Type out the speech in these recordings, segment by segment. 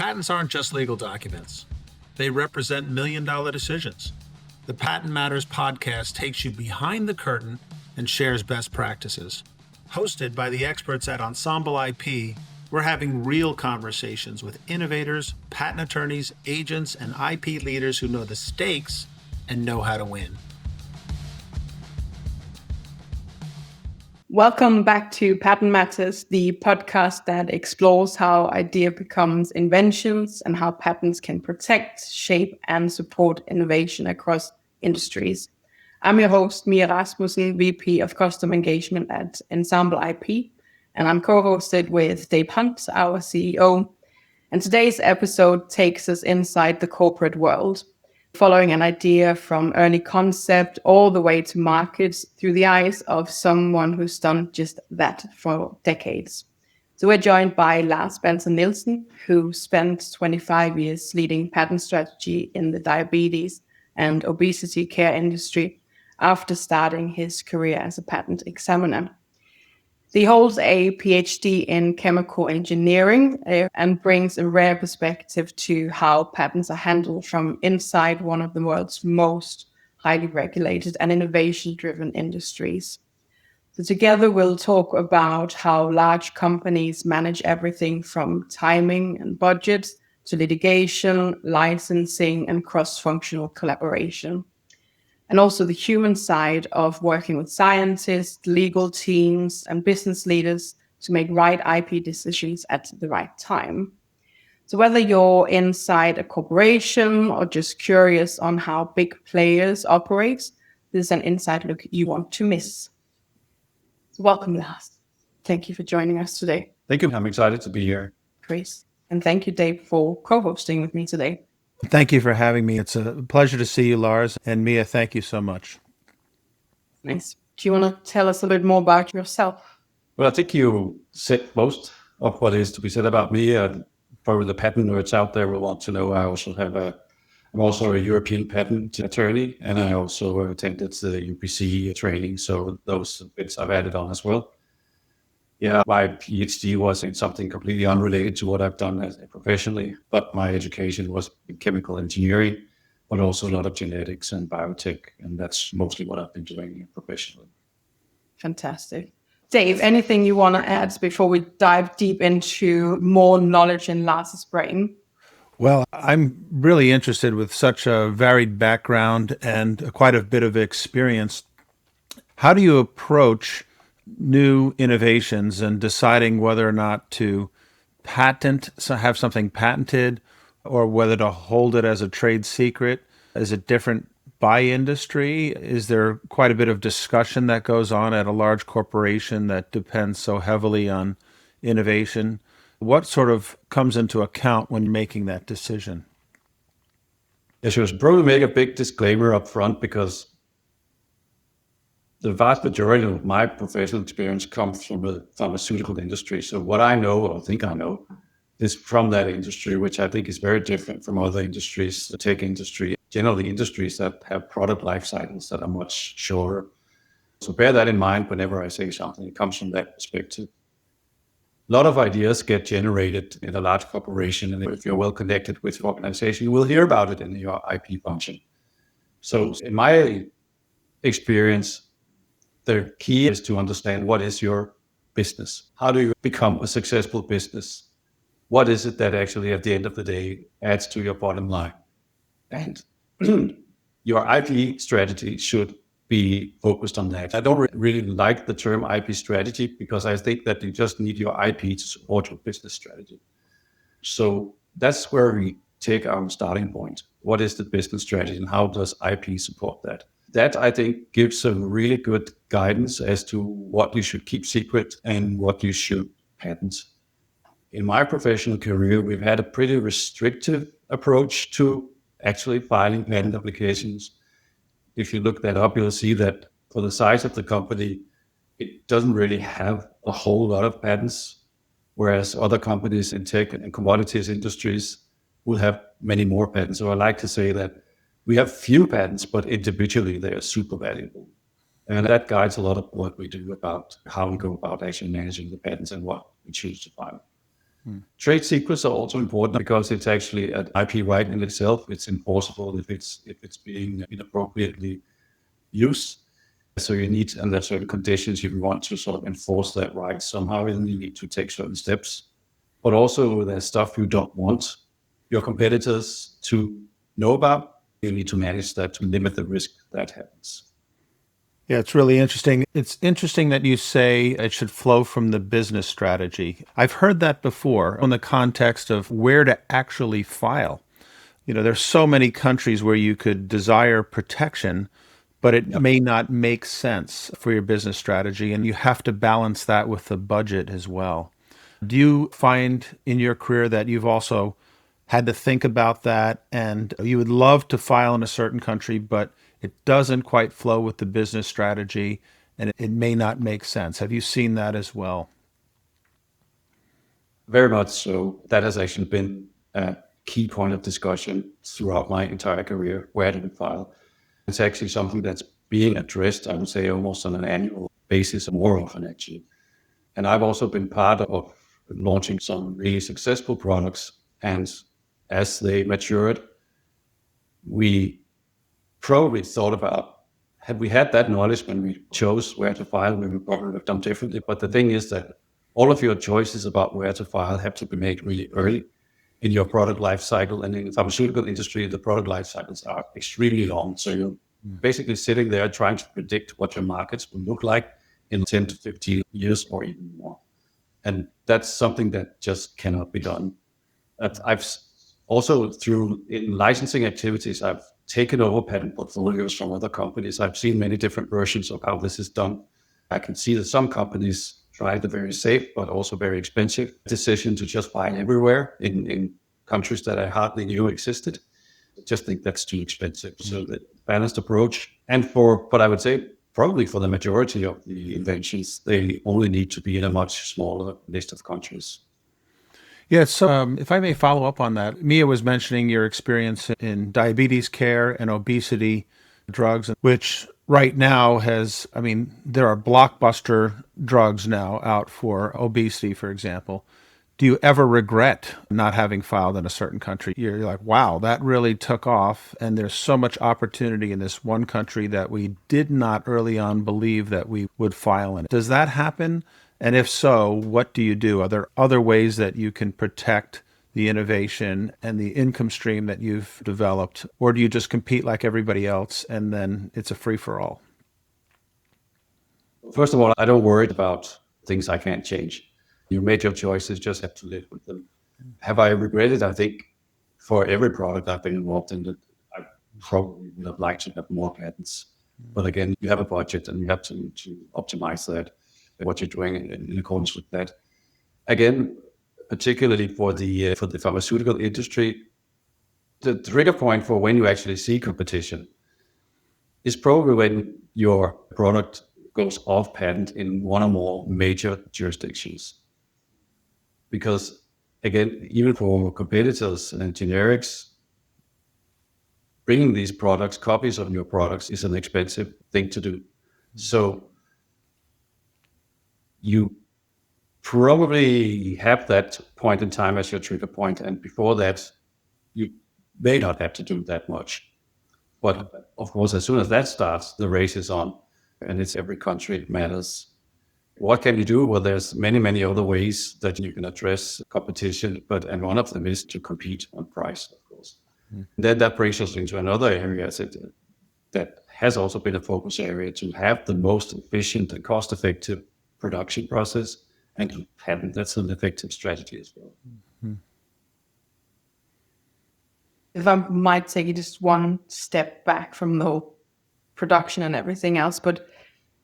Patents aren't just legal documents. They represent million-dollar decisions. The Patent Matters podcast takes you behind the curtain and shares best practices. Hosted by the experts at Ensemble IP, we're having real conversations with innovators, patent attorneys, agents, and IP leaders who know the stakes and know how to win. Welcome back to Patent Matters, the podcast that explores how idea becomes inventions and how patents can protect, shape, and support innovation across industries. I'm your host, Mia Rasmussen, VP of Customer Engagement at Ensemble IP, and I'm co-hosted with Dave Hunt, our CEO. And today's episode takes us inside the corporate world, following an idea from early concept all the way to market through the eyes of someone who's done just that for decades. So we're joined by Lars Balzer Nielsen, who spent 25 years leading patent strategy in the diabetes and obesity care industry after starting his career as a patent examiner. He holds a PhD in chemical engineering and brings a rare perspective to how patents are handled from inside one of the world's most highly regulated and innovation-driven industries. So together we'll talk about how large companies manage everything from timing and budgets to litigation, licensing, and cross-functional collaboration. And also the human side of working with scientists, legal teams, and business leaders to make right IP decisions at the right time. So whether you're inside a corporation or just curious on how big players operate, this is an inside look you want to miss. So welcome, Lars. Thank you for joining us today. Thank you. I'm excited to be here. Great. And thank you, Dave, for co-hosting with me today. Thank you for having me. It's a pleasure to see you, Lars. And Mia, thank you so much. Nice. Do you want to tell us a bit more about yourself? Well, I think you said most of what is to be said about me. For the patent nerds out there will want to know, I'm also a European patent attorney, and I also attended the UPC training. So those bits I've added on as well. Yeah, my PhD was in something completely unrelated to what I've done professionally, but my education was in chemical engineering, but also a lot of genetics and biotech, and that's mostly what I've been doing professionally. Fantastic. Dave, anything you want to add before we dive deep into more knowledge in Lars's brain? Well, I'm really interested with such a varied background and quite a bit of experience. How do you approach new innovations and deciding whether or not to have something patented or whether to hold it as a trade secret? Is it different by industry? Is there quite a bit of discussion that goes on at a large corporation that depends so heavily on innovation? What sort of comes into account when making that decision? I should probably make a big disclaimer up front because the vast majority of my professional experience comes from the pharmaceutical industry. So what I know, or think I know, is from that industry, which I think is very different from other industries, the tech industry, generally industries that have product life cycles that are much shorter. So bear that in mind whenever I say something. It comes from that perspective. A lot of ideas get generated in a large corporation, and if you're well connected with the organization, you will hear about it in your IP function. So in my experience, the key is to understand what is your business. How do you become a successful business? What is it that actually at the end of the day adds to your bottom line? And your IP strategy should be focused on that. I don't really like the term IP strategy because I think that you just need your IP to support your business strategy. So that's where we take our starting point. What is the business strategy and how does IP support that? That, I think, gives some really good guidance as to what you should keep secret and what you should patent. In my professional career, we've had a pretty restrictive approach to actually filing patent applications. If you look that up, you'll see that for the size of the company, it doesn't really have a whole lot of patents, whereas other companies in tech and commodities industries will have many more patents. So I like to say that we have few patents, but individually they are super valuable. And that guides a lot of what we do about how we go about actually managing the patents and what we choose to file. Trade secrets are also important because it's actually an IP right in itself. It's enforceable if it's being inappropriately used. So you need, under certain conditions, if you want to sort of enforce that right somehow, then you need to take certain steps. But also there's stuff you don't want your competitors to know about. You need to manage that to limit the risk that happens. Yeah, it's really interesting. It's interesting that you say it should flow from the business strategy. I've heard that before in the context of where to actually file. There's so many countries where you could desire protection, but it may not make sense for your business strategy, and you have to balance that with the budget as well. Do you find in your career that you've also had to think about that and you would love to file in a certain country, but it doesn't quite flow with the business strategy and it may not make sense? Have you seen that as well? Very much so. That has actually been a key point of discussion throughout my entire career. Where do we file? It's actually something that's being addressed, I would say, almost on an annual basis, more often actually. And I've also been part of launching some really successful products. And as they matured, we probably thought about, had we had that knowledge when we chose where to file, we would probably have done differently. But the thing is that all of your choices about where to file have to be made really early in your product life cycle. And in the pharmaceutical industry, the product life cycles are extremely long. So you're basically sitting there trying to predict what your markets will look like in 10 to 15 years or even more. And that's something that just cannot be done. I've also, through in licensing activities, I've taken over patent portfolios from other companies. I've seen many different versions of how this is done. I can see that some companies try the very safe, but also very expensive decision to just buy everywhere in countries that I hardly knew existed. I just think that's too expensive. So the balanced approach, and but I would say probably for the majority of the inventions, they only need to be in a much smaller list of countries. Yeah, so if I may follow up on that, Mia was mentioning your experience in diabetes care and obesity drugs, which right now there are blockbuster drugs now out for obesity, for example. Do you ever regret not having filed in a certain country? You're like, wow, that really took off, and there's so much opportunity in this one country that we did not early on believe that we would file in. Does that happen? And if so, what do you do? Are there other ways that you can protect the innovation and the income stream that you've developed? Or do you just compete like everybody else and then it's a free-for-all? First of all, I don't worry about things I can't change. You made your choices, just have to live with them. Have I regretted? I think for every product I've been involved in, I probably would have liked to have more patents. But again, you have a budget and you have to optimize that, what you're doing in accordance with that. Again, particularly for the pharmaceutical industry, the trigger point for when you actually see competition is probably when your product goes off patent in one or more major jurisdictions. Because again, even for competitors and generics, bringing these products, copies of your products, is an expensive thing to do. So you probably have that point in time as your trigger point, and before that, you may not have to do that much. But of course, as soon as that starts, the race is on, and it's every country matters. What can you do? Well, there's many, many other ways that you can address competition, and one of them is to compete on price, of course. Then that brings us into another area that has also been a focus area, to have the most efficient and cost-effective production process, and to patent. That's an effective strategy as well. If I might take it just one step back from the whole production and everything else, but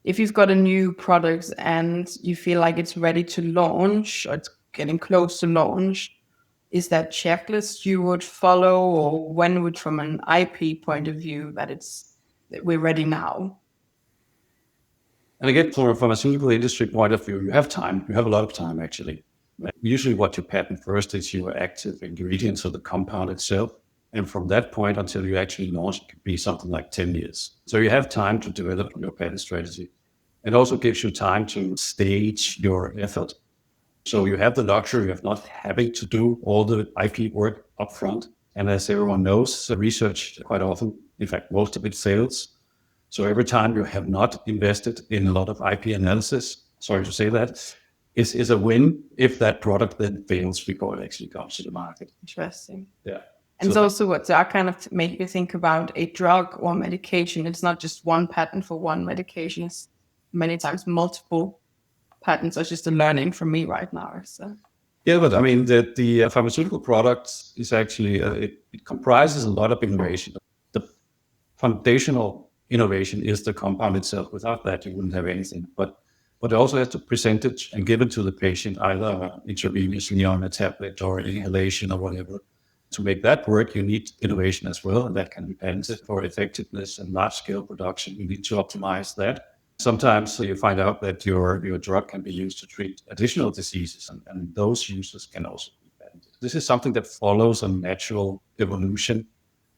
if you've got a new product and you feel like it's ready to launch or it's getting close to launch, is that checklist you would follow, or when would, from an IP point of view, that we're ready now? And again, from a pharmaceutical industry point of view, you have time. You have a lot of time, actually. Usually what you patent first is your active ingredients or the compound itself. And from that point until you actually launch, it could be something like 10 years. So you have time to develop your patent strategy. It also gives you time to stage your effort So you have the luxury of not having to do all the IP work upfront. And as everyone knows, research quite often, in fact, most of it fails. So every time you have not invested in a lot of IP analysis, sorry to say that, is a win if that product then fails before it actually comes to the market. Interesting. Yeah. And it's also what that kind of make you think about a drug or medication. It's not just one patent for one medication. It's many times multiple patents. It's just a learning from me right now. So. Yeah, but I mean, the pharmaceutical product is actually, it comprises a lot of innovation. The foundational innovation is the compound itself. Without that, you wouldn't have anything. But it also has to present it and give it to the patient, either intravenously on a tablet or an inhalation or whatever. To make that work, you need innovation as well, and that can be patented for effectiveness and large-scale production. You need to optimize that. Sometimes you find out that your drug can be used to treat additional diseases, and those uses can also be patented. This is something that follows a natural evolution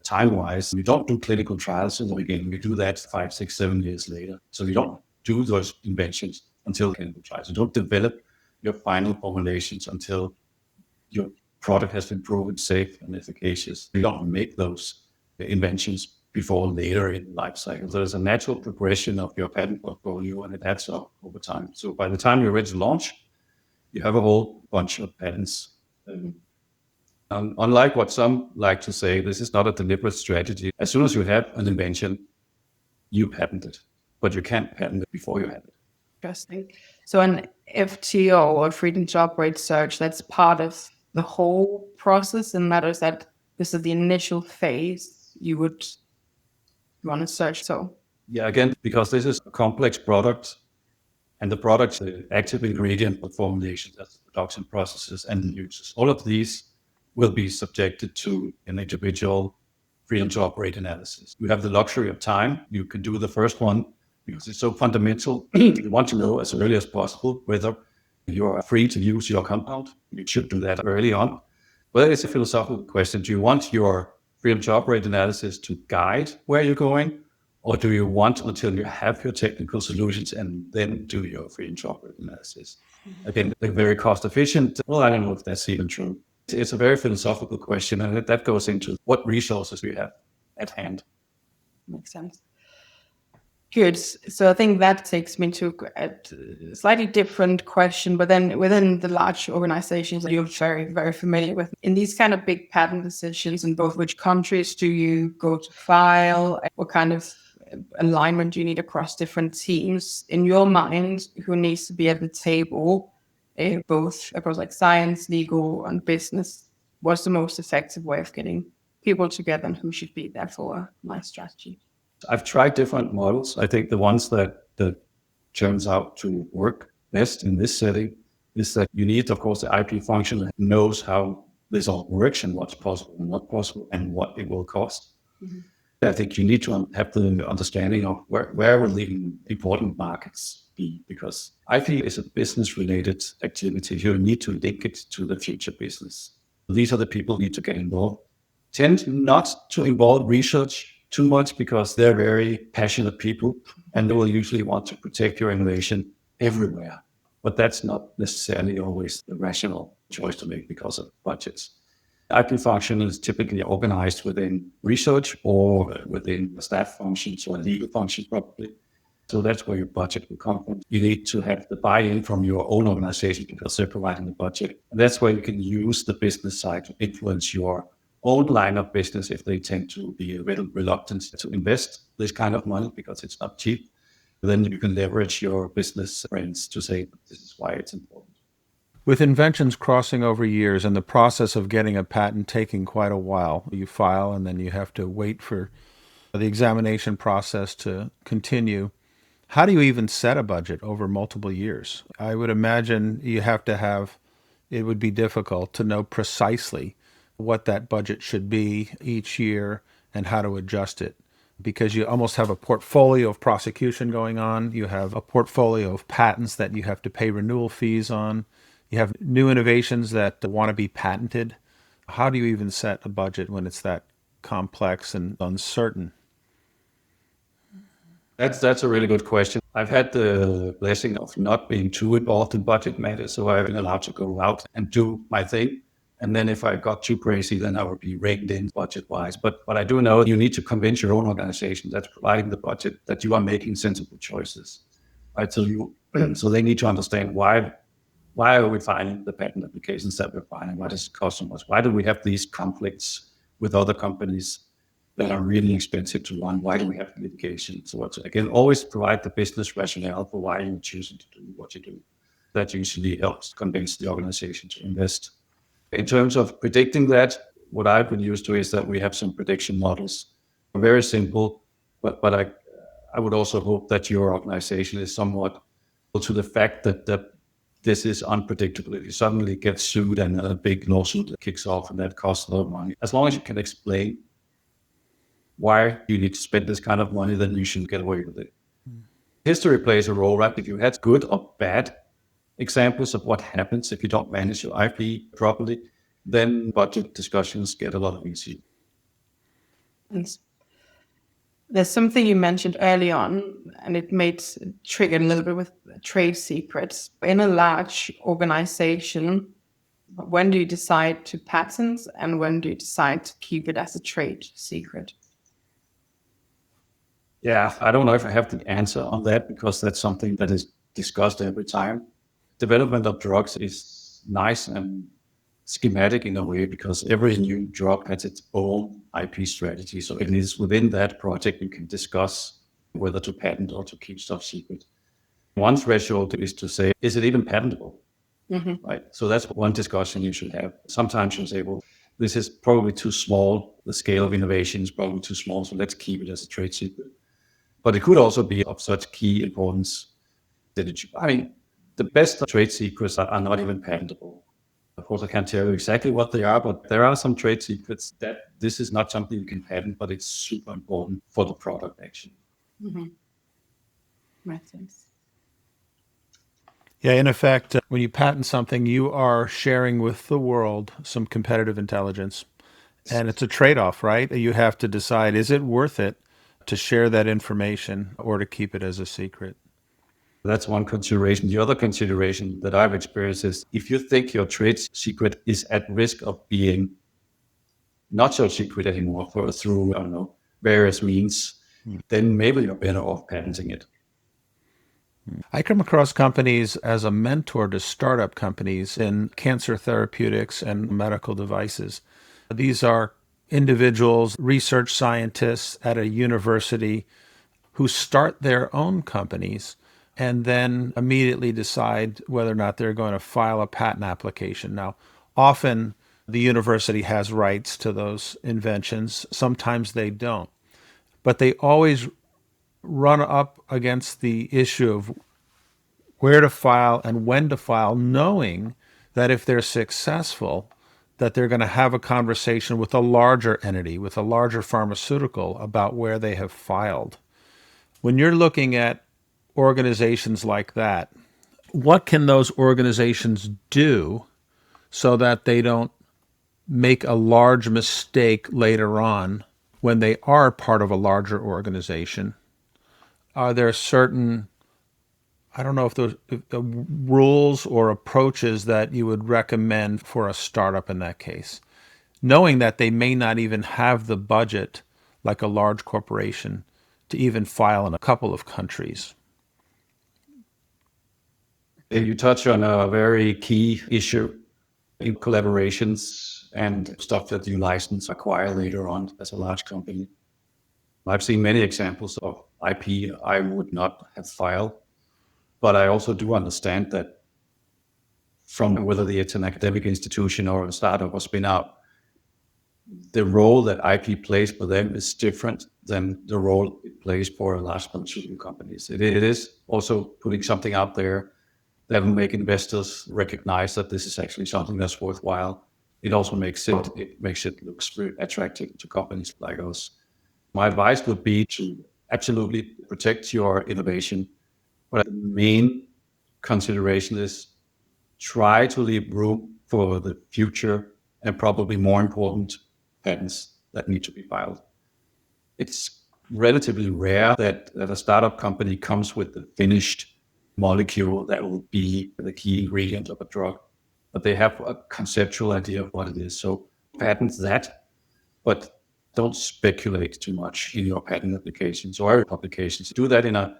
time-wise. You don't do clinical trials in the beginning. You do that 5, 6, 7 years later. So you don't do those inventions until clinical trials. You don't develop your final formulations until your product has been proven safe and efficacious. You don't make those inventions before later in life cycle. There's a natural progression of your patent portfolio, and it adds up over time. So by the time you're ready to launch, you have a whole bunch of patents. Unlike what some like to say, this is not a deliberate strategy. As soon as you have an invention, you patent it, but you can't patent it before you have it. Interesting. So an FTO or freedom to operate search, that's part of the whole process, and matters that this is the initial phase you would want to search. So yeah, again, because this is a complex product, and the product's the active ingredient for formulations, that's the production processes and the uses. All of these will be subjected to an individual freedom to operate analysis. You have the luxury of time. You can do the first one because it's so fundamental. You want to know as early as possible whether you are free to use your compound. You should do that early on. But it's a philosophical question. Do you want your freedom to operate analysis to guide where you're going? Or do you want until you have your technical solutions and then do your freedom to operate analysis? Again, they're very cost efficient. Well, I don't know if that's even true. It's a very philosophical question, and that goes into what resources we have at hand. makes sense. Good. So I think that takes me to a slightly different question, but then within the large organizations that you're very, very familiar with, in these kind of big patent decisions, in both which countries do you go to file? What kind of alignment do you need across different teams? In your mind, who needs to be at the table, both across like science, legal, and business? What's the most effective way of getting people together, and who should be there for my strategy? I've tried different models. I think the ones that turns out to work best in this setting is that you need, of course, the IP function that knows how this all works and what's possible and not possible and what it will cost. Mm-hmm. I think you need to have the understanding of where will the important markets be, because IP is a business-related activity. You need to link it to the future business. These are the people who need to get involved. Tend not to involve research too much because they're very passionate people and they will usually want to protect your innovation everywhere. But that's not necessarily always the rational choice to make because of budgets. IP function is typically organized within research or within staff functions or legal functions probably. So that's where your budget will come from. You need to have the buy-in from your own organization because they're providing the budget. And that's where you can use the business side to influence your own line of business if they tend to be a little reluctant to invest this kind of money because it's not cheap. Then you can leverage your business friends to say, this is why it's important. With inventions crossing over years and the process of getting a patent taking quite a while, you file and then you have to wait for the examination process to continue. How do you even set a budget over multiple years? I would imagine it would be difficult to know precisely what that budget should be each year and how to adjust it, because you almost have a portfolio of prosecution going on. You have a portfolio of patents that you have to pay renewal fees on. You have new innovations that want to be patented. How do you even set a budget when it's that complex and uncertain? That's a really good question. I've had the blessing of not being too involved in budget matters, so I've been allowed to go out and do my thing. And then if I got too crazy, then I would be raked in budget-wise. But I do know you need to convince your own organization that's providing the budget that you are making sensible choices. Right? So they need to understand why are we filing the patent applications that we're filing? What is it costing us? Why do we have these conflicts with other companies that are really expensive to run? Why do we have litigation? So again, always provide the business rationale for why you're choosing to do what you do. That usually helps convince the organization to invest. In terms of predicting that, what I've been used to is that we have some prediction models. Very simple, but I would also hope that your organization is somewhat to the fact that this is unpredictable. If you suddenly get sued and a big lawsuit kicks off and that costs a lot of money, as long as you can explain why you need to spend this kind of money, then you should get away with it. History plays a role, right? If you had good or bad examples of what happens if you don't manage your IP properly, then budget discussions get a lot easier. Yes. There's something you mentioned early on, and it made triggered a little bit with trade secrets. In a large organization, when do you decide to patent and when do you decide to keep it as a trade secret? Yeah, I don't know if I have the answer on that because that's something that is discussed every time. Development of drugs is nice and schematic in a way because every new drug has its own IP strategy. So it is within that project you can discuss whether to patent or to keep stuff secret. One threshold is to say, is it even patentable? Right. So that's one discussion you should have. Sometimes you say, well, this is probably too small. The scale of innovation is probably too small. So let's keep it as a trade secret. But it could also be of such key importance that the best trade secrets are not even patentable. Of course, I can't tell you exactly what they are, but there are some trade secrets that this is not something you can patent, but it's super important for the product actually. Makes sense. Yeah, in effect, when you patent something, you are sharing with the world some competitive intelligence. And it's a trade-off, right? You have to decide, is it worth it to share that information or to keep it as a secret? That's one consideration. The other consideration that I've experienced is if you think your trade secret is at risk of being not so secret anymore through, I don't know, various means, then maybe you're better off patenting it. I come across companies as a mentor to startup companies in cancer therapeutics and medical devices. These are individuals, research scientists at a university who start their own companies and then immediately decide whether or not they're going to file a patent application. Now, often the university has rights to those inventions. Sometimes they don't. But they always run up against the issue of where to file and when to file, knowing that if they're successful, that they're going to have a conversation with a larger entity, with a larger pharmaceutical about where they have filed. When you're looking at organizations like that, what can those organizations do so that they don't make a large mistake later on when they are part of a larger organization? Are there certain, I don't know if those rules or approaches that you would recommend for a startup in that case, knowing that they may not even have the budget like a large corporation to even file in a couple of countries? You touch on a very key issue in collaborations and stuff that you license, acquire later on as a large company. I've seen many examples of IP I would not have filed, but I also do understand that from whether it's an academic institution or a startup or spin out, the role that IP plays for them is different than the role it plays for large pharmaceutical companies. It is also putting something out there that will make investors recognize that this is actually something that's worthwhile. It also makes it look very attractive to companies like us. My advice would be to absolutely protect your innovation, but the main consideration is try to leave room for the future and probably more important patents that need to be filed. It's relatively rare that a startup company comes with the finished molecule that will be the key ingredient of a drug, but they have a conceptual idea of what it is. So patent that, but don't speculate too much in your patent applications or publications. Do that in a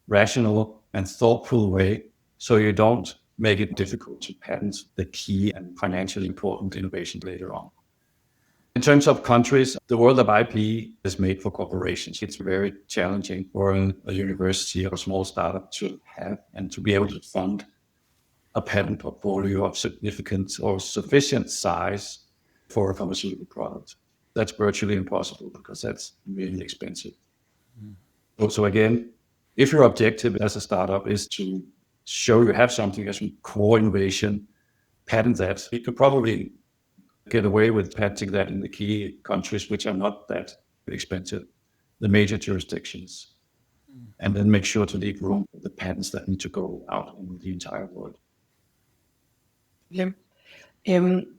rational and thoughtful way so you don't make it difficult to patent the key and financially important innovation later on. In terms of countries, the world of IP is made for corporations. It's very challenging for a university or a small startup to have and to be able to fund a patent portfolio of significant or sufficient size for a pharmaceutical product. That's virtually impossible because that's really expensive. So again, if your objective as a startup is to show you have something as a core innovation, patent that, you could probably get away with patenting that in the key countries which are not that expensive, the major jurisdictions, and then make sure to leave room for the patents that need to go out in the entire world. Yeah.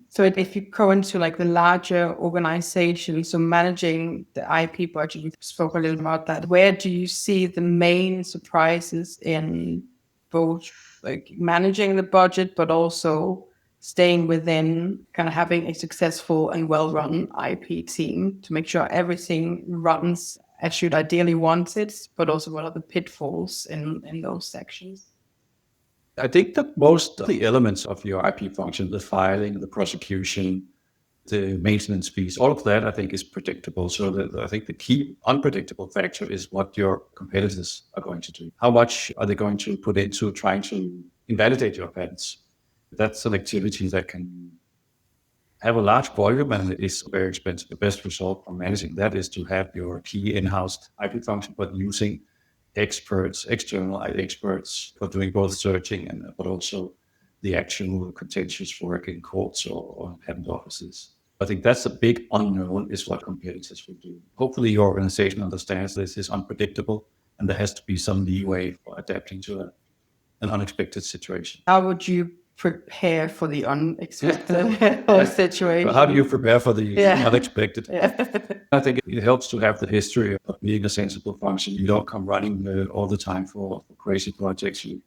So if you go into like the larger organization, so managing the IP budget, you spoke a little about that. Where do you see the main surprises in both like managing the budget, but also staying within kind of having a successful and well-run IP team to make sure everything runs as you'd ideally want it, but also what are the pitfalls in those sections? I think that most of the elements of your IP function, the filing, the prosecution, the maintenance fees, all of that I think is predictable. So I think the key unpredictable factor is what your competitors are going to do. How much are they going to put into trying to invalidate your patents? That's an activity that can have a large volume and it is very expensive. The best result from managing that is to have your key in-house IP function, but using experts, external experts for doing both searching and but also the actual contentious work in courts or patent offices. I think that's a big unknown is what competitors will do. Hopefully your organization understands this is unpredictable and there has to be some leeway for adapting to an unexpected situation. How would you prepare for the unexpected situation? How do you prepare for the unexpected? Yeah. I think it helps to have the history of being a sensible function. You don't come running all the time for crazy projects. And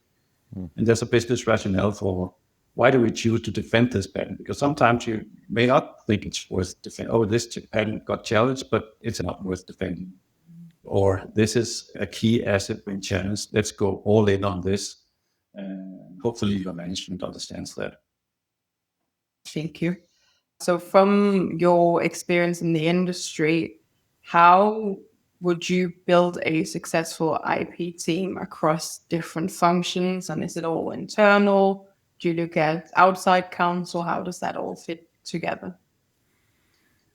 there's a business rationale for why do we choose to defend this patent? Because sometimes you may not think it's worth defending. Oh, this patent got challenged, but it's not worth defending. Or this is a key asset being challenged. Let's go all in on this. Hopefully your management understands that. Thank you. So from your experience in the industry, how would you build a successful IP team across different functions? And is it all internal? Do you look at outside counsel? How does that all fit together?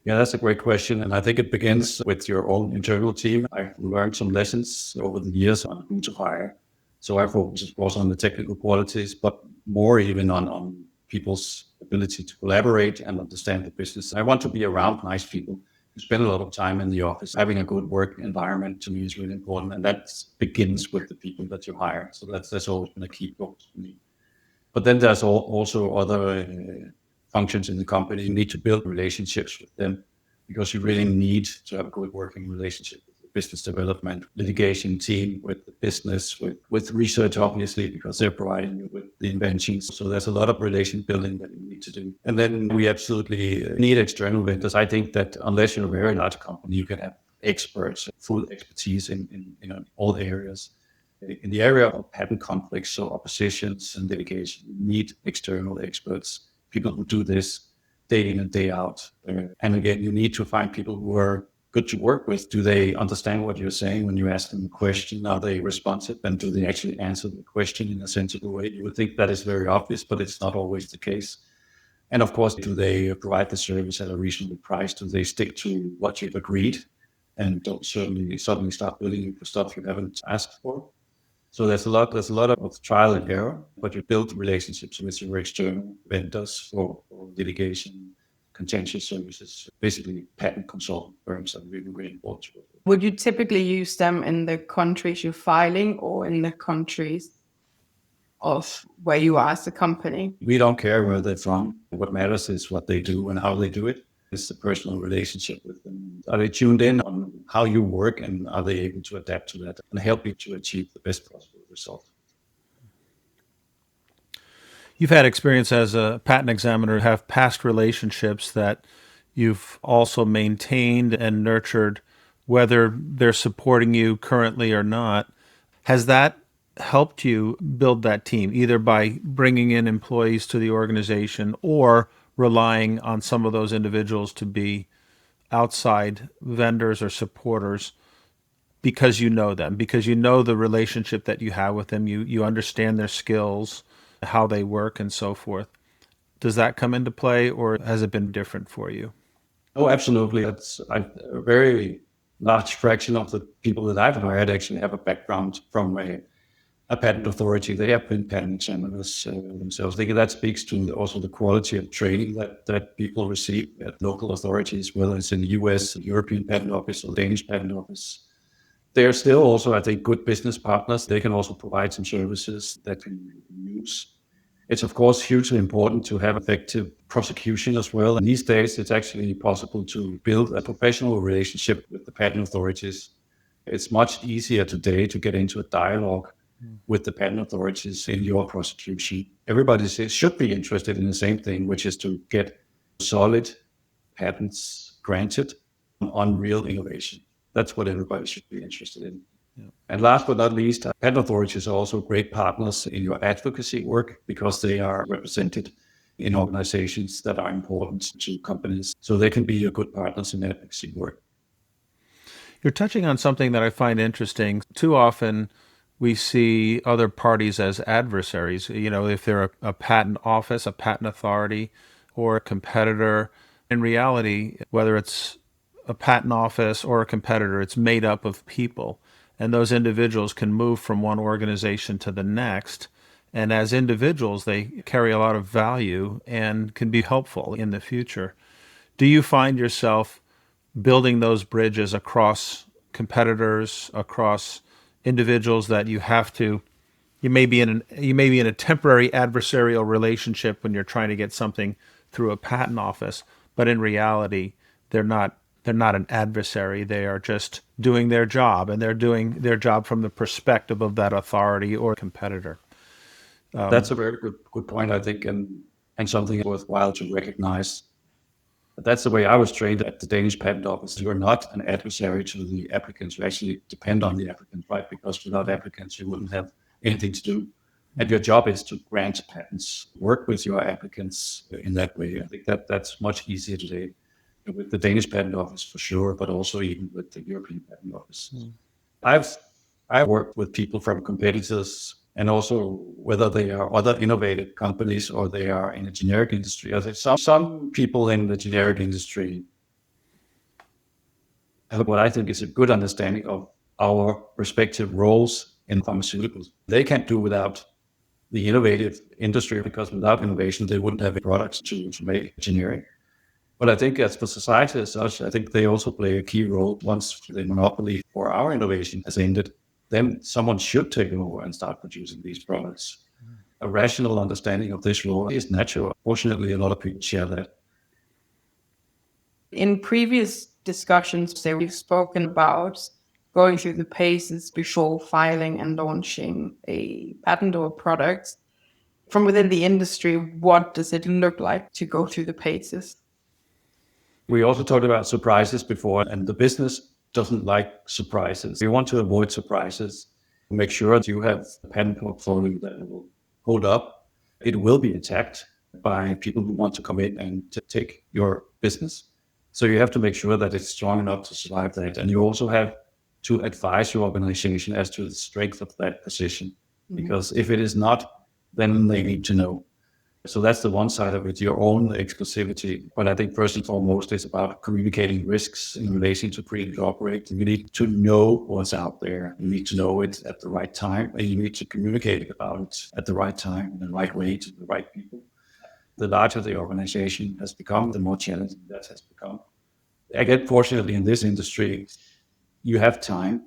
Yeah, that's a great question. And I think it begins with your own internal team. I've learned some lessons over the years on who to hire. So I focus, of course, on the technical qualities, but more even on people's ability to collaborate and understand the business. I want to be around nice people who spend a lot of time in the office. Having a good work environment to me is really important. And that begins with the people that you hire. So that's always been a key focus for me. But then there's also other functions in the company. You need to build relationships with them because you really need to have a good working relationship with the business development, litigation team, with the business, with research, obviously, because they're providing you with the inventions. So there's a lot of relation building that you need to do. And then we absolutely need external vendors. I think that unless you're a very large company, you can have experts, full expertise in all areas. In the area of patent conflicts, so oppositions and litigation, you need external experts, people who do this day in and day out. And again, you need to find people who are good to work with. Do they understand what you're saying when you ask them a question? Are they responsive? And do they actually answer the question in a sensible way? You would think that is very obvious, but it's not always the case. And of course, do they provide the service at a reasonable price? Do they stick to what you've agreed and don't suddenly start billing you for stuff you haven't asked for? So there's a lot of trial and error, but you build relationships with your external vendors for litigation, contentious services, basically patent consultant firms are really, really important. Would you typically use them in the countries you're filing or in the countries of where you are as a company? We don't care where they're from. What matters is what they do and how they do it. It's the personal relationship with them. Are they tuned in on how you work, and are they able to adapt to that and help you to achieve the best possible result. You've had experience as a patent examiner, have past relationships that you've also maintained and nurtured, whether they're supporting you currently or not. Has that helped you build that team, either by bringing in employees to the organization or relying on some of those individuals to be outside vendors or supporters because you know them, because you know the relationship that you have with them, you understand their skills, how they work, and so forth. Does that come into play, or has it been different for you? Oh, absolutely. A very large fraction of the people that I've hired actually have a background from a patent authority. They have been patent examiners themselves. I think that speaks to also the quality of training that people receive at local authorities, whether it's in the US, European Patent Office, or Danish Patent Office. They're still also, I think, good business partners. They can also provide some services that can use. It's, of course, hugely important to have effective prosecution as well. And these days, it's actually possible to build a professional relationship with the patent authorities. It's much easier today to get into a dialogue with the patent authorities in your prosecution. Everybody should be interested in the same thing, which is to get solid patents granted on real innovation. That's what everybody should be interested in. Yeah. And last but not least, patent authorities are also great partners in your advocacy work because they are represented in organizations that are important to companies. So they can be your good partners in advocacy work. You're touching on something that I find interesting. Too often we see other parties as adversaries. You know, if they're a patent office, a patent authority, or a competitor. In reality, whether it's a patent office or a competitor, it's made up of people. And those individuals can move from one organization to the next. And as individuals, they carry a lot of value and can be helpful in the future. Do you find yourself building those bridges across competitors, across individuals that you may be in a temporary adversarial relationship when you're trying to get something through a patent office, but in reality, they're not an adversary. They are just doing their job, and they're doing their job from the perspective of that authority or competitor. That's a very good point, I think, and something worthwhile to recognize. That's the way I was trained at the Danish Patent Office. You're not an adversary to the applicants. You actually depend on the applicants, right? Because without applicants, you wouldn't have anything to do. And your job is to grant patents, work with your applicants in that way. I think that's much easier today with the Danish Patent Office for sure, but also even with the European Patent Office. I've worked with people from competitors, and also whether they are other innovative companies or they are in the generic industry. I think some people in the generic industry have what I think is a good understanding of our respective roles in pharmaceuticals. They can't do without the innovative industry, because without innovation, they wouldn't have products to make generic. But I think as for society as such, I think they also play a key role. Once the monopoly for our innovation has ended, then someone should take over and start producing these products. A rational understanding of this role is natural. Fortunately, a lot of people share that. In previous discussions, we've spoken about going through the paces before filing and launching a patent or a product. From within the industry, what does it look like to go through the paces? We also talked about surprises before, and the business doesn't like surprises. We want to avoid surprises. Make sure that you have a patent portfolio that will hold up. It will be attacked by people who want to come in and to take your business. So you have to make sure that it's strong enough to survive that. And you also have to advise your organization as to the strength of that position. Mm-hmm. Because if it is not, then they need to know. So that's the one side of it, your own exclusivity. But I think first and foremost, it's about communicating risks in relation to pre-operate. You need to know what's out there. You need to know it at the right time, and you need to communicate about it at the right time, in the right way, to the right people. The larger the organization has become, the more challenging that has become. Again, fortunately, in this industry, you have time,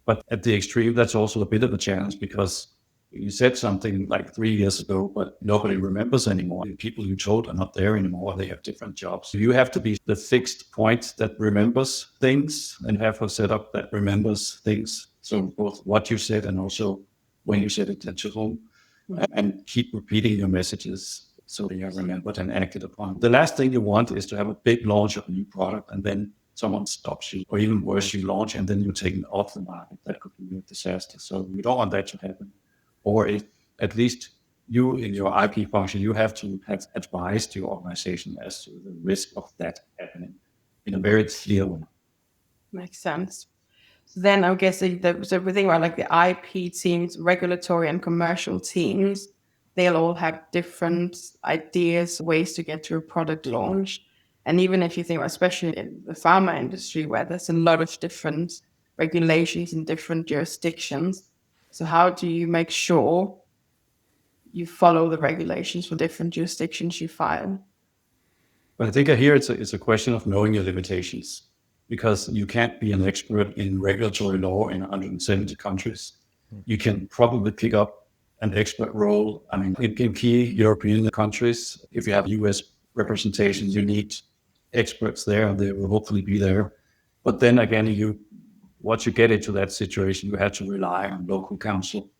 but at the extreme, that's also a bit of a challenge, because You said something like 3 years ago, but nobody remembers anymore. The people you told are not there anymore. They have different jobs. You have to be the fixed point that remembers things and have a setup that remembers things. So both what you said and also when you said it to whom, and keep repeating your messages so they are remembered and acted upon. The last thing you want is to have a big launch of a new product and then someone stops you, or even worse, you launch and then you're taken off the market. That could be a disaster. So we don't want that to happen. Or if at least you in your IP function, you have to have advised your organization as to the risk of that happening in a very clear way. Makes sense. So then I'm guessing that, so if we think about like the IP teams, regulatory and commercial teams, they'll all have different ideas, ways to get to a product launch. And even if you think, especially in the pharma industry, where there's a lot of different regulations in different jurisdictions, so how do you make sure you follow the regulations for different jurisdictions you file? But I think here it's a question of knowing your limitations, because you can't be an expert in regulatory law in 170 countries. You can probably pick up an expert role. I mean, in key European countries, if you have US representation, you need experts there, and they will hopefully be there. But then again, once you get into that situation, you have to rely on local counsel,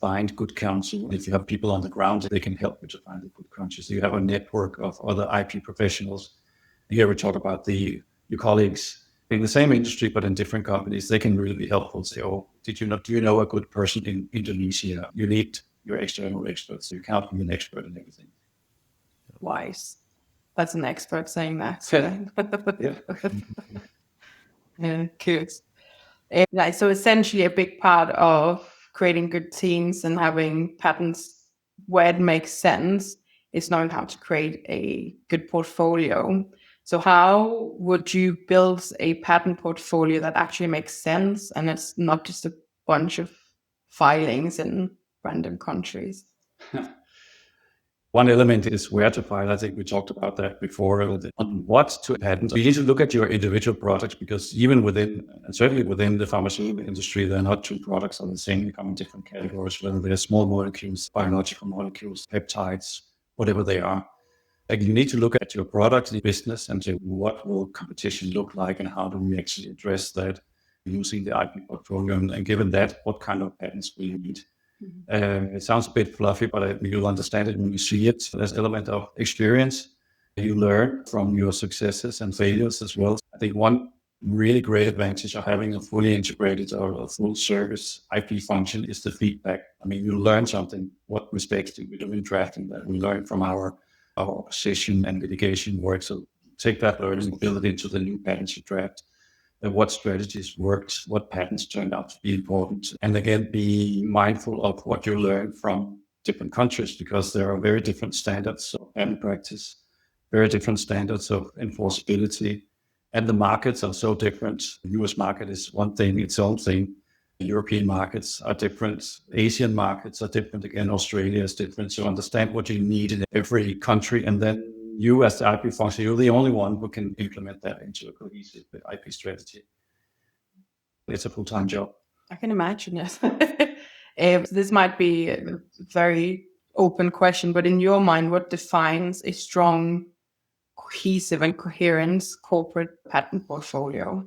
find good counsel. If you have people on the ground, they can help you to find the good counsel. So you have a network of other IP professionals. Here we talk about your colleagues in the same industry, but in different companies. They can really be helpful. Say, oh, do you know a good person in Indonesia? You need your external experts. You can't be an expert in everything. Wise. That's an expert saying that. Yeah. Yeah, good. So essentially a big part of creating good teams and having patents where it makes sense is knowing how to create a good portfolio. So how would you build a patent portfolio that actually makes sense and it's not just a bunch of filings in random countries? One element is where to file. I think we talked about that before. On what to patent. You need to look at your individual products, because even within, and certainly within the pharmaceutical industry, there are not two products are the same. They come in different categories, whether they're small molecules, biological molecules, peptides, whatever they are. Like, you need to look at your product, the business, and say, what will competition look like, and how do we actually address that using the IP portfolio? And given that, what kind of patents will you need? It sounds a bit fluffy, but you'll understand it when you see it. There's an element of experience. You learn from your successes and failures as well. I think one really great advantage of having a fully integrated or a full service IP function is the feedback. I mean, you learn something. What mistakes do we do in drafting that? We learn from our opposition and litigation work. So take that learning and build it into the new patents you draft. What strategies worked, what patents turned out to be important. And again, be mindful of what you learn from different countries, because there are very different standards of patent practice, very different standards of enforceability, and the markets are so different. The US market is one thing, its own thing. European markets are different. Asian markets are different. Again, Australia is different. So understand what you need in every country, and then you as the IP function, you're the only one who can implement that into a cohesive IP strategy. It's a full-time job. I can imagine, yes. This might be a very open question, but in your mind, what defines a strong, cohesive, and coherent corporate patent portfolio?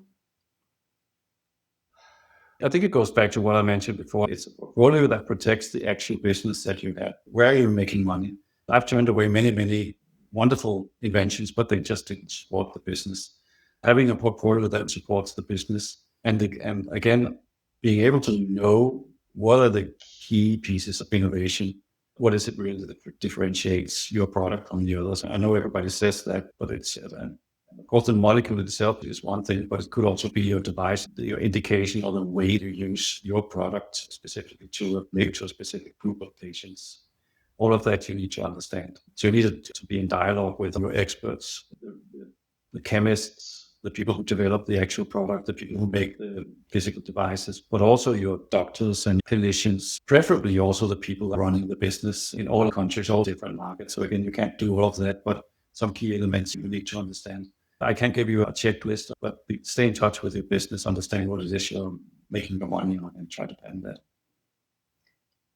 I think it goes back to what I mentioned before. It's a portfolio that protects the actual business that you have. Where are you making money? I've turned away many wonderful inventions, but they just didn't support the business. Having a portfolio that supports the business, and again, being able to know what are the key pieces of innovation. What is it really that differentiates your product from the others? I know everybody says that, but it's of course, the molecule itself is one thing, but it could also be your device, your indication, or the way to use your product specifically to maybe to a specific group of patients. All of that you need to understand. So you need to be in dialogue with your experts, the chemists, the people who develop the actual product, the people who make the physical devices, but also your doctors and clinicians, preferably also the people running the business in all countries, all different markets. So again, you can't do all of that, but some key elements you need to understand. I can't give you a checklist, but stay in touch with your business, understand what it is you're making your money on, and try to patent that.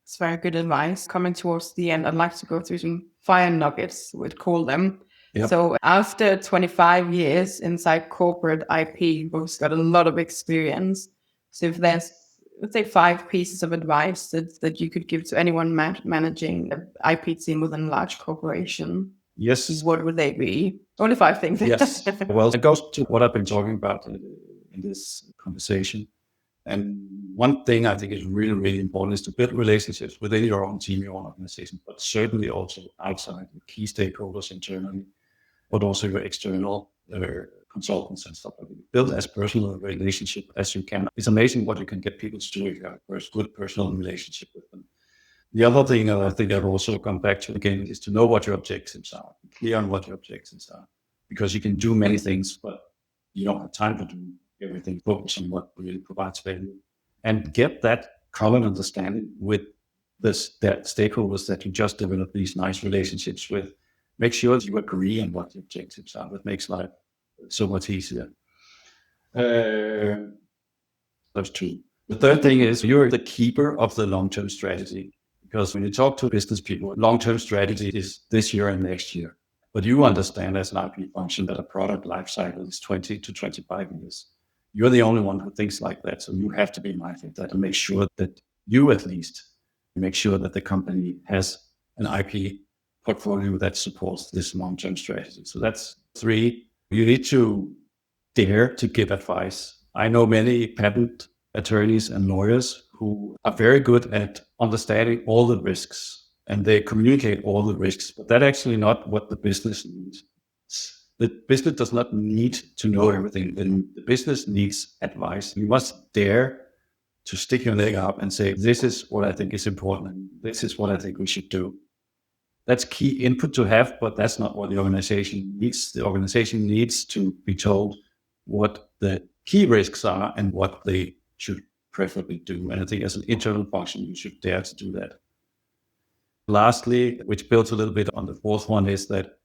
It's very good advice. Coming towards the end, I'd like to go through some fire nuggets, we'd call them. Yep. So after 25 years inside corporate IP, Bruce got a lot of experience. So if there's, let's say, 5 pieces of advice that you could give to anyone managing an IP team within a large corporation, Yes. what would they be? Only 5 things. Yes. Well, it goes to what I've been talking about in this conversation. And one thing I think is really, really important is to build relationships within your own team, your own organization, but certainly also outside with key stakeholders internally, but also your external consultants and stuff like that. Build as personal a relationship as you can. It's amazing what you can get people to do if you have a good personal relationship with them. The other thing I think I've also come back to again is to know what your objectives are, be clear on what your objectives are, because you can do many things, but you don't have time to do everything. Focus on what really provides value, and get that common understanding with that stakeholders that you just develop these nice relationships with. Make sure that you agree on what the objectives are. That makes life so much easier. Those two. The third thing is you're the keeper of the long-term strategy. Because when you talk to business people, long-term strategy is this year and next year. But you understand as an IP function that a product life cycle is 20 to 25 years. You're the only one who thinks like that. So you have to be mindful of that and make sure that you at least make sure that the company has an IP portfolio that supports this long-term strategy. So that's 3. You need to dare to give advice. I know many patent attorneys and lawyers who are very good at understanding all the risks and they communicate all the risks, but that's actually not what the business needs. The business does not need to know everything. The business needs advice. You must dare to stick your leg up and say, this is what I think is important. And this is what I think we should do. That's key input to have, but that's not what the organization needs. The organization needs to be told what the key risks are and what they should preferably do. And I think as an internal function, you should dare to do that. Lastly, which builds a little bit on the fourth one, is that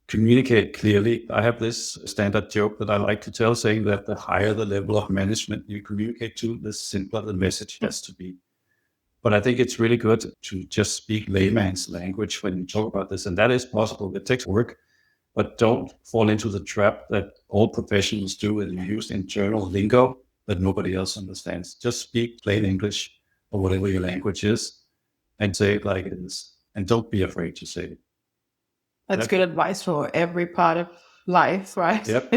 communicate clearly. I have this standard joke that I like to tell, saying that the higher the level of management you communicate to, the simpler the message has to be. But I think it's really good to just speak layman's language when you talk about this. And that is possible. It takes work, but don't fall into the trap that all professionals do and use internal lingo that nobody else understands. Just speak plain English or whatever your language is and say it like it is. And don't be afraid to say it. That's good advice for every part of life, right? Yep.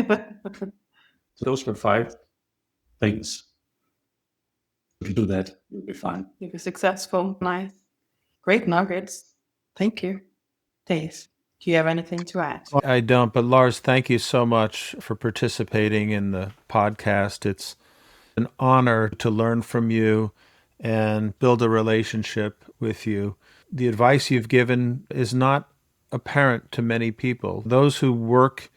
So those were 5 things. If you do that, you'll be fine. You'll be successful. Nice. Great nuggets. Thank you. Dave, do you have anything to add? I don't, but Lars, thank you so much for participating in the podcast. It's an honor to learn from you and build a relationship with you. The advice you've given is not apparent to many people. Those who work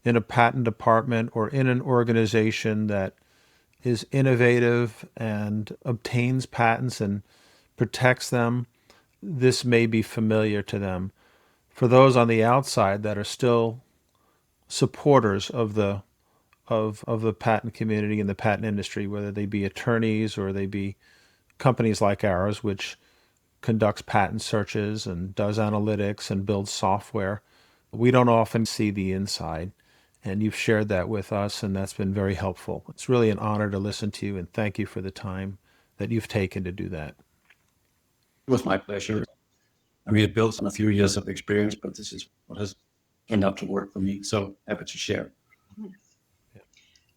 in a patent department or in an organization that is innovative and obtains patents and protects them, this may be familiar to them. For those on the outside that are still supporters of the patent community and the patent industry, whether they be attorneys or they be companies like ours, which conducts patent searches and does analytics and builds software, we don't often see the inside. And you've shared that with us, and that's been very helpful. It's really an honor to listen to you, and thank you for the time that you've taken to do that. It was my pleasure. I mean, it builds on a few years of experience, but this is what has turned out to work for me. So happy to share.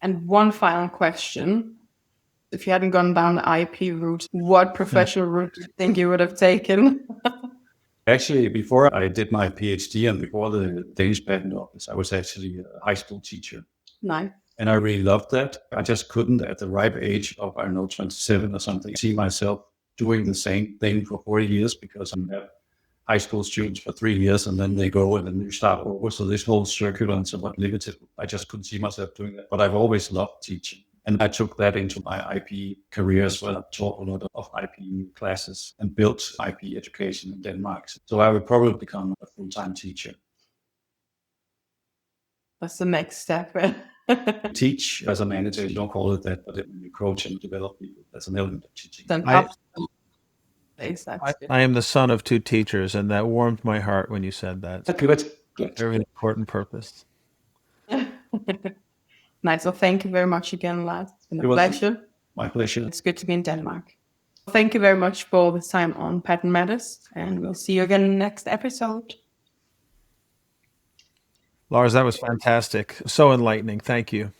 And one final question. If you hadn't gone down the IP route, what professional route do you think you would have taken? Actually, before I did my PhD and before the Danish Patent Office, I was actually a high school teacher. Nice. And I really loved that. I just couldn't, at the ripe age of, I don't know, 27 or something, see myself doing the same thing for 40 years because I have high school students for 3 years and then they go and then you start over. So this whole circular and somewhat limited, I just couldn't see myself doing that. But I've always loved teaching. And I took that into my IP career as well. I taught a lot of IP classes and built IP education in Denmark. So I would probably become a full-time teacher. That's the next step. Teach as a manager, you don't call it that, but when you coach and develop people, that's an element of teaching. I am the son of two teachers, and that warmed my heart when you said that. Okay, good. Very important purpose. Nice. Well, thank you very much again, Lars. It's been a You're welcome. pleasure. My pleasure. It's good to be in Denmark. Thank you very much for the time on Patent Matters, and we'll see you again in the next episode. Lars, that was fantastic. So enlightening. Thank you.